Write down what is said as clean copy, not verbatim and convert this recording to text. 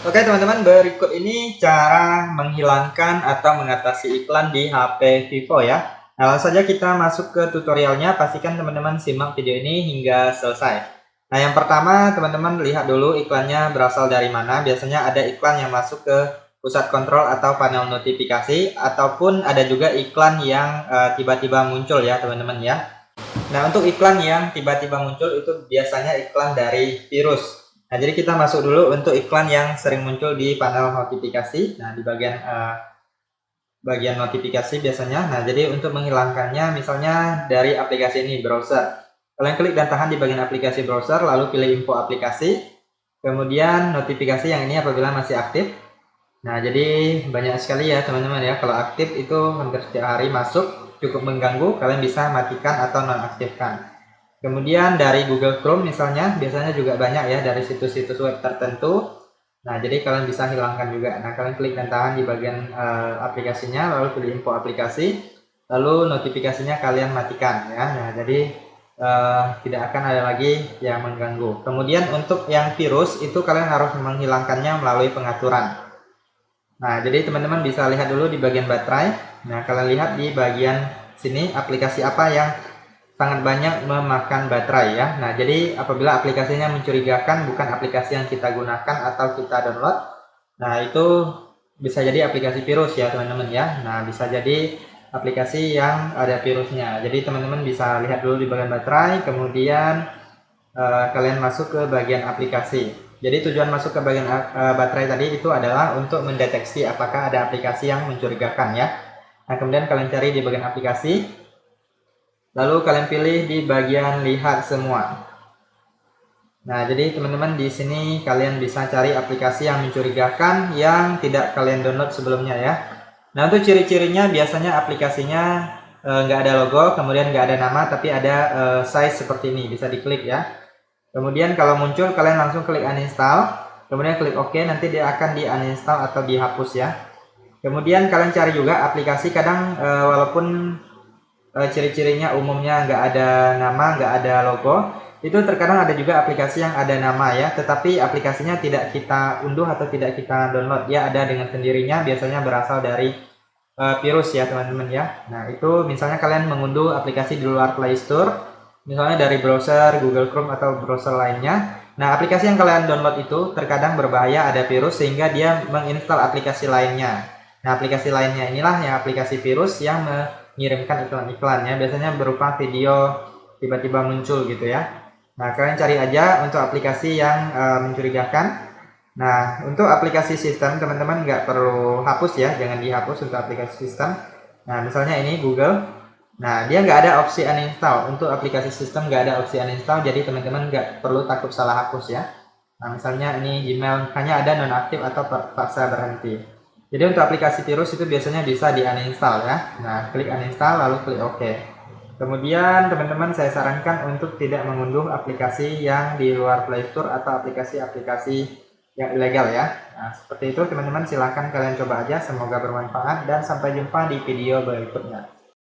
Oke teman-teman, berikut ini cara menghilangkan atau mengatasi iklan di HP Vivo ya. Nah, langsung saja kita masuk ke tutorialnya. Pastikan teman-teman simak video ini hingga selesai. Nah, yang pertama teman-teman lihat dulu iklannya berasal dari mana. Biasanya ada iklan yang masuk ke pusat kontrol atau panel notifikasi, ataupun ada juga iklan yang tiba-tiba muncul ya teman-teman ya. Nah, untuk iklan yang tiba-tiba muncul itu biasanya iklan dari virus. Nah, jadi kita masuk dulu untuk iklan yang sering muncul di panel notifikasi. Nah, di bagian notifikasi biasanya. Nah, jadi untuk menghilangkannya misalnya dari aplikasi ini, browser. Kalian klik dan tahan di bagian aplikasi browser, lalu pilih info aplikasi. Kemudian notifikasi yang ini apabila masih aktif. Nah, jadi banyak sekali ya teman-teman ya. Kalau aktif itu hampir setiap hari masuk, cukup mengganggu, kalian bisa matikan atau nonaktifkan. Kemudian dari Google Chrome misalnya, biasanya juga banyak ya dari situs-situs web tertentu. Nah, jadi kalian bisa hilangkan juga. Nah, kalian klik dan tahan di bagian aplikasinya, lalu pilih info aplikasi, lalu notifikasinya kalian matikan ya. Nah, jadi tidak akan ada lagi yang mengganggu. Kemudian untuk yang virus itu kalian harus menghilangkannya melalui pengaturan. Nah, jadi teman-teman bisa lihat dulu di bagian baterai. Nah, kalian lihat di bagian sini aplikasi apa yang sangat banyak memakan baterai ya. Nah, jadi apabila aplikasinya mencurigakan bukan aplikasi yang kita gunakan atau kita download, nah itu bisa jadi aplikasi virus ya teman-teman ya. Nah, bisa jadi aplikasi yang ada virusnya. Jadi teman-teman bisa lihat dulu di bagian baterai, kemudian kalian masuk ke bagian aplikasi. Jadi tujuan masuk ke bagian baterai tadi itu adalah untuk mendeteksi apakah ada aplikasi yang mencurigakan ya. Nah, kemudian kalian cari di bagian aplikasi, lalu kalian pilih di bagian lihat semua. Nah, jadi teman-teman di sini kalian bisa cari aplikasi yang mencurigakan yang tidak kalian download sebelumnya ya. Nah, untuk ciri-cirinya biasanya aplikasinya nggak ada logo, kemudian nggak ada nama, tapi ada size seperti ini, bisa diklik ya. Kemudian kalau muncul kalian langsung klik uninstall, kemudian klik OK, nanti dia akan di uninstall atau dihapus ya. Kemudian kalian cari juga aplikasi, kadang walaupun ciri-cirinya umumnya nggak ada nama, nggak ada logo, itu terkadang ada juga aplikasi yang ada nama ya, tetapi aplikasinya tidak kita unduh atau tidak kita download, ya ada dengan sendirinya, biasanya berasal dari virus ya teman-teman ya. Nah, itu misalnya kalian mengunduh aplikasi di luar Play Store, misalnya dari browser Google Chrome atau browser lainnya. Nah, aplikasi yang kalian download itu terkadang berbahaya, ada virus sehingga dia menginstal aplikasi lainnya. Nah, aplikasi lainnya inilah yang aplikasi virus yang mengirimkan iklan-iklan ya, biasanya berupa video tiba-tiba muncul gitu ya. Nah, kalian cari aja untuk aplikasi yang mencurigakan. Nah, untuk aplikasi sistem teman-teman nggak perlu hapus ya, jangan dihapus untuk aplikasi sistem. Nah, misalnya ini Google. Nah, dia nggak ada opsi uninstall. Untuk aplikasi sistem nggak ada opsi uninstall, jadi teman-teman nggak perlu takut salah hapus ya. Nah, misalnya ini Gmail, hanya ada nonaktif atau paksa berhenti. Jadi untuk aplikasi virus itu biasanya bisa di uninstall ya. Nah, klik uninstall lalu klik OK. Kemudian teman-teman saya sarankan untuk tidak mengunduh aplikasi yang di luar Play Store atau aplikasi-aplikasi yang ilegal ya. Nah, seperti itu teman-teman, silahkan kalian coba aja, semoga bermanfaat dan sampai jumpa di video berikutnya.